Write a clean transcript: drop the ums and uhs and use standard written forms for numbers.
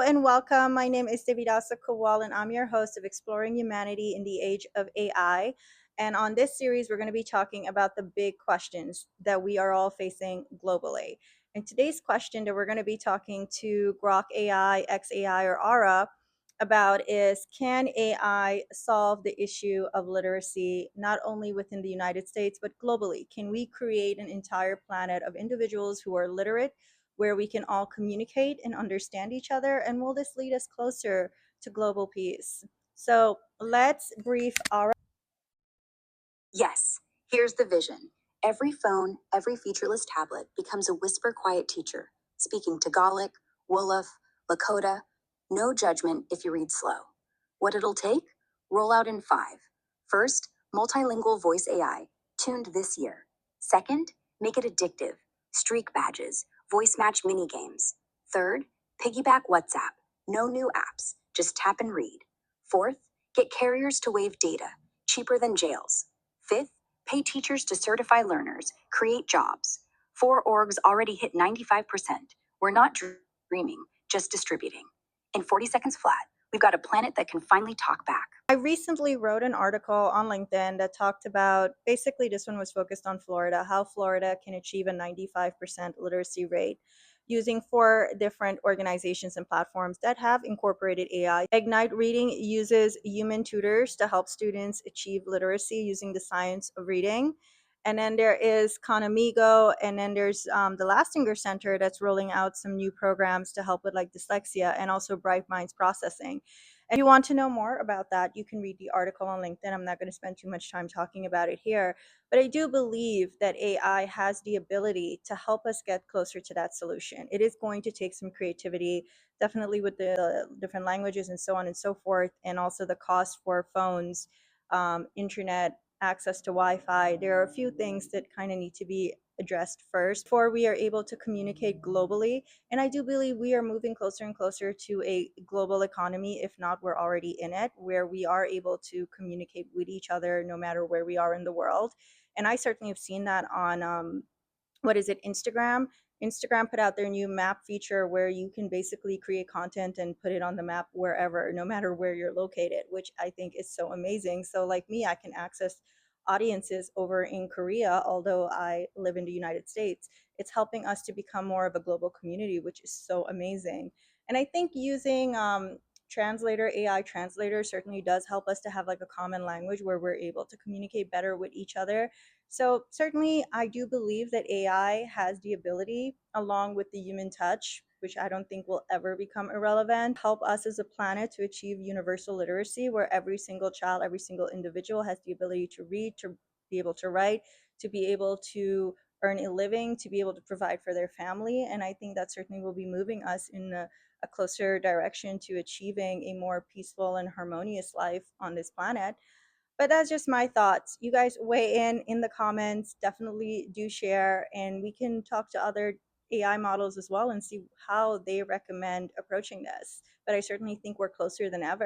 and welcome. My name is Devidasa Kowal, and I'm your host of Exploring Humanity in the Age of AI. And on this series, we're going to be talking about the big questions that we are all facing globally. And today's question that we're going to be talking to Grok AI, XAI, or Aura about is, can AI solve the issue of literacy not only within the United States, but globally? Can we create an entire planet of individuals who are literate, where we can all communicate and understand each other? And will this lead us closer to global peace? So let's brief our. Yes, here's the vision. Every phone, every featureless tablet becomes a whisper quiet teacher, speaking Tagalog, Wolof, Lakota. No judgment if you read slow. What it'll take? Roll out in 5. First, multilingual voice AI, tuned this year. Second, make it addictive. Streak badges, voice match mini games. Third, piggyback WhatsApp. No new apps, just tap and read. Fourth, get carriers to waive data, cheaper than jails. Fifth, pay teachers to certify learners, create jobs. 4 orgs already hit 95%. We're not dreaming, just distributing. In 40 seconds flat, we've got a planet that can finally talk back. I recently wrote an article on LinkedIn that talked about, basically, this one was focused on Florida, how Florida can achieve a 95% literacy rate using 4 different organizations and platforms that have incorporated AI. Ignite Reading uses human tutors to help students achieve literacy using the science of reading. And then there is Conamigo, and then there's the Lastinger Center that's rolling out some new programs to help with like dyslexia and also Bright Minds processing. And if you want to know more about that, you can read the article on LinkedIn. I'm not going to spend too much time talking about it here, but I do believe that AI has the ability to help us get closer to that solution. It is going to take some creativity, definitely with the different languages and so on and so forth, and also the cost for phones, internet, access to Wi-Fi. There are a few things that kind of need to be addressed first before we are able to communicate globally. And I do believe we are moving closer and closer to a global economy. If not, we're already in it, where we are able to communicate with each other no matter where we are in the world. And I certainly have seen that on what is it, Instagram. Instagram put out their new map feature where you can basically create content and put it on the map wherever, no matter where you're located, which I think is so amazing. So like me, I can access audiences over in Korea, although I live in the United States. It's helping us to become more of a global community, which is so amazing. And I think using translator, AI translator, certainly does help us to have like a common language where we're able to communicate better with each other. So certainly I do believe that AI has the ability, along with the human touch, which I don't think will ever become irrelevant, help us as a planet to achieve universal literacy, where every single child, every single individual has the ability to read, to be able to write, to be able to earn a living, to be able to provide for their family. And I think that certainly will be moving us in a closer direction to achieving a more peaceful and harmonious life on this planet. But that's just my thoughts. You guys weigh in the comments. Definitely do share, and we can talk to other AI models as well and see how they recommend approaching this. But I certainly think we're closer than ever.